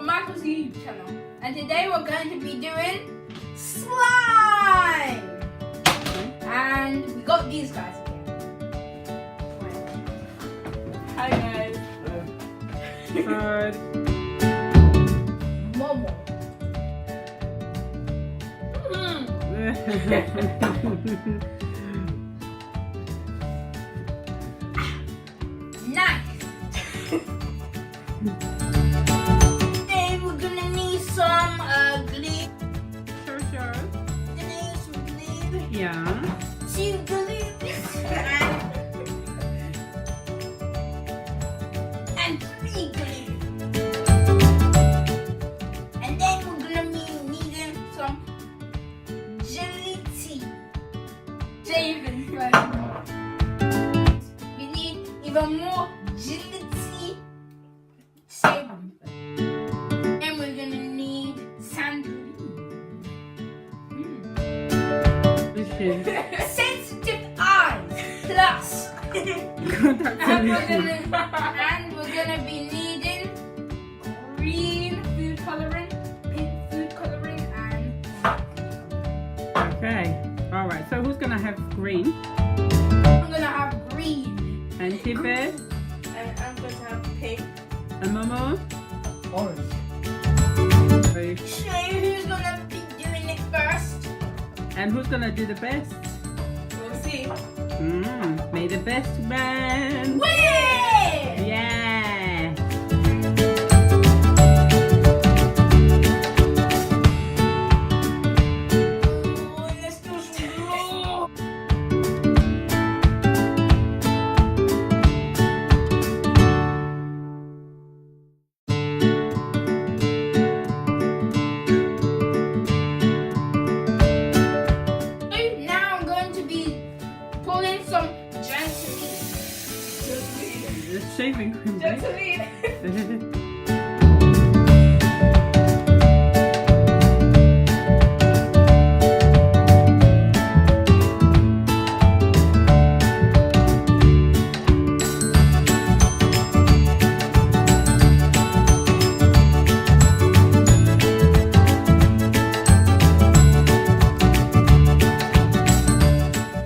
from Michael's YouTube channel. And today we're going to be doing slime! And we got these guys again. Hi guys. Hi. Momo. Nice. Today we're gonna need some glue. Sure. Gonna need some glue. Yeah. Some glue. and 3 glue. And then we're gonna be needing some jelly tea. Shaving first. We need even more jelly tea. Shaving first. And we're gonna need sanduine. Sensitive eyes plus. And we're gonna be needing green food coloring, pink food coloring, and Okay. All right. So who's gonna have green? I'm gonna have green. And Tipe? And I'm going to have pink. And Momo? Orange. Okay. So who's gonna be doing it first? And who's gonna do the best? We'll see. May the best man. Win! Yeah. Oh, let's do some glue. Now I'm going to be pulling some gently. It's shaving cream.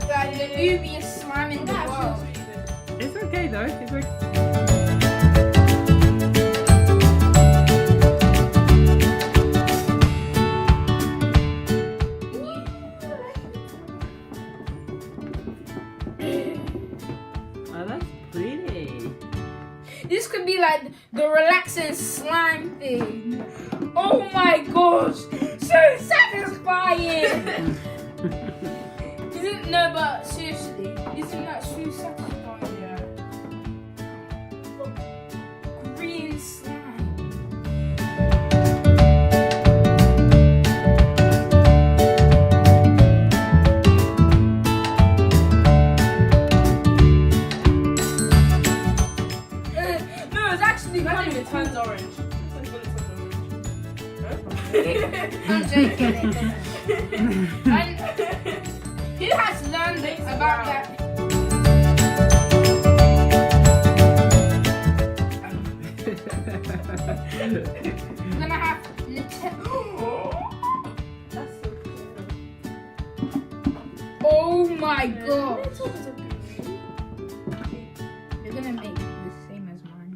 right? The oobiest slime in the world. It's okay though. It's okay. Oh, that's pretty. This could be like the relaxing slime thing. Oh my gosh, so satisfying! No, but seriously, isn't that so satisfying? Yeah. Green slime. No, it's actually Imagine kind it of turns cool. orange. I'm joking. And who has learned about that? I'm gonna have Nutella. That's so cool. Oh my god. You're gonna make the same as mine.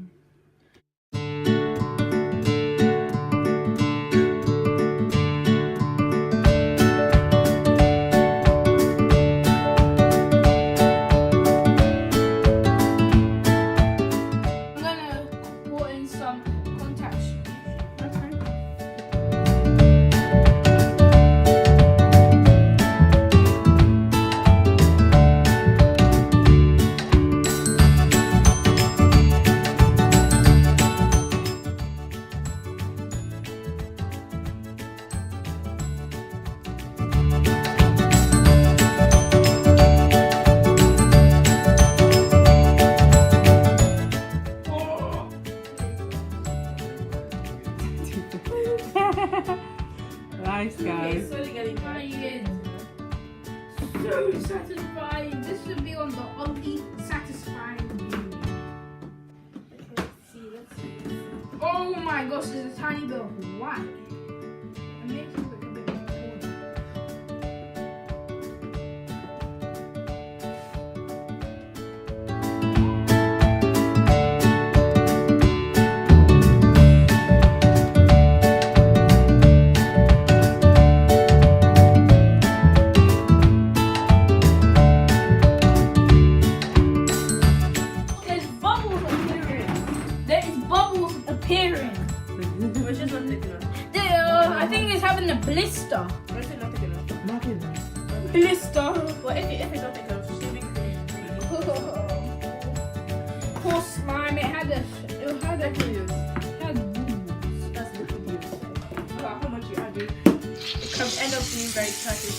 I'm gonna put in some contact shoes. Nice guys. Slowly getting better. So satisfying. This should be on the ugly, satisfying video. Okay, let's see. Oh my gosh, there's a tiny bit of white. It makes it look a bit more colder. There's bubbles appearing. There is bubbles appearing. Which is not thick enough. I think it's having a blister. Which is not thick enough. Not enough. Blister. Well, if it's not thick enough, shaving cream. Poor slime. It had a. It had a. Thank you. It had boots. That's what you use. Look at how much you add. It can end up being very tragic.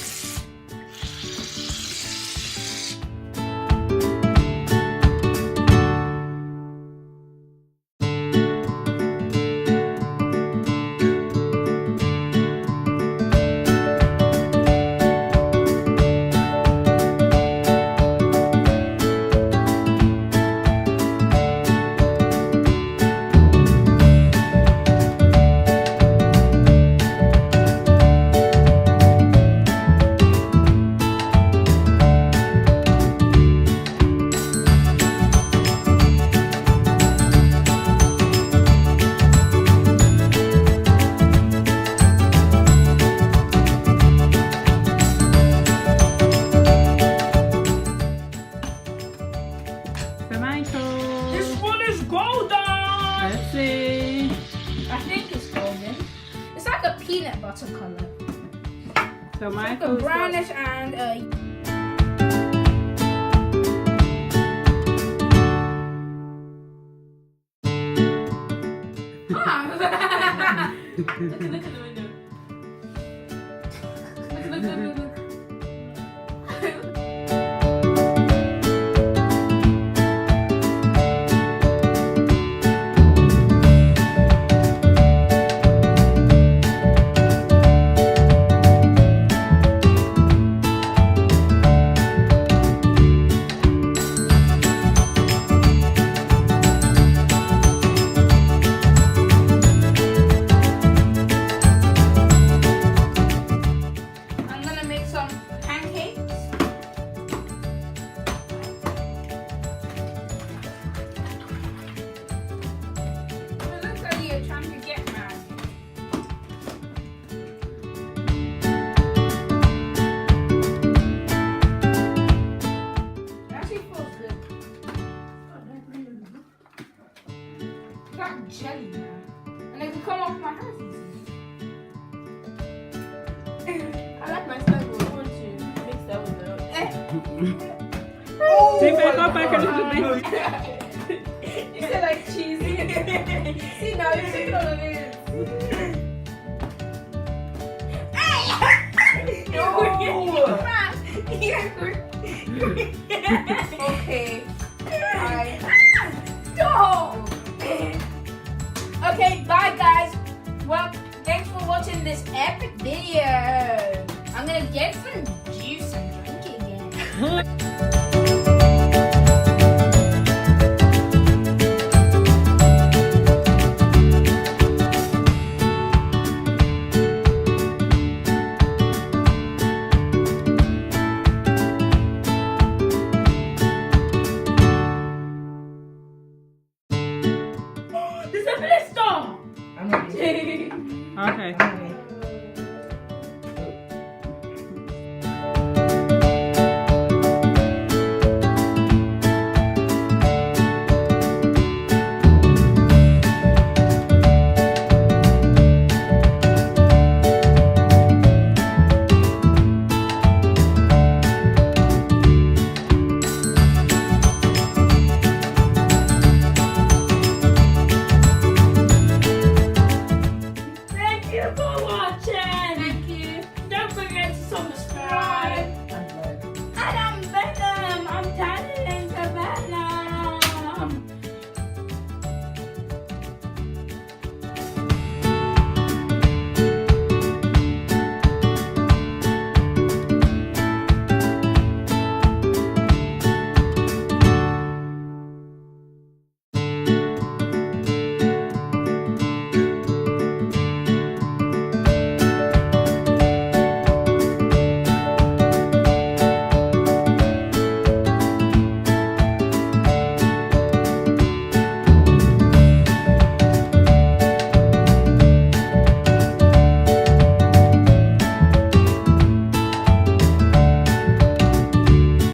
So Michael. This one is golden. Let's see. I think it's golden. It's like a peanut butter color. So Like a Michael. brownish and a. Ah. Look at the window. Look. I'm gonna make some pancakes. It looks like you're trying to get mad. It actually feels good. It's like jelly, man. And it can come off my hands easily. I like my style, but I want to mix that with the. See, back a little bit. You said like cheesy. See now, you're taking all of it. Okay. Stop! Okay, bye guys. Well, thanks for watching this epic video. I'm gonna get some juice and drink it again. There's a blister! I'm ready. Okay.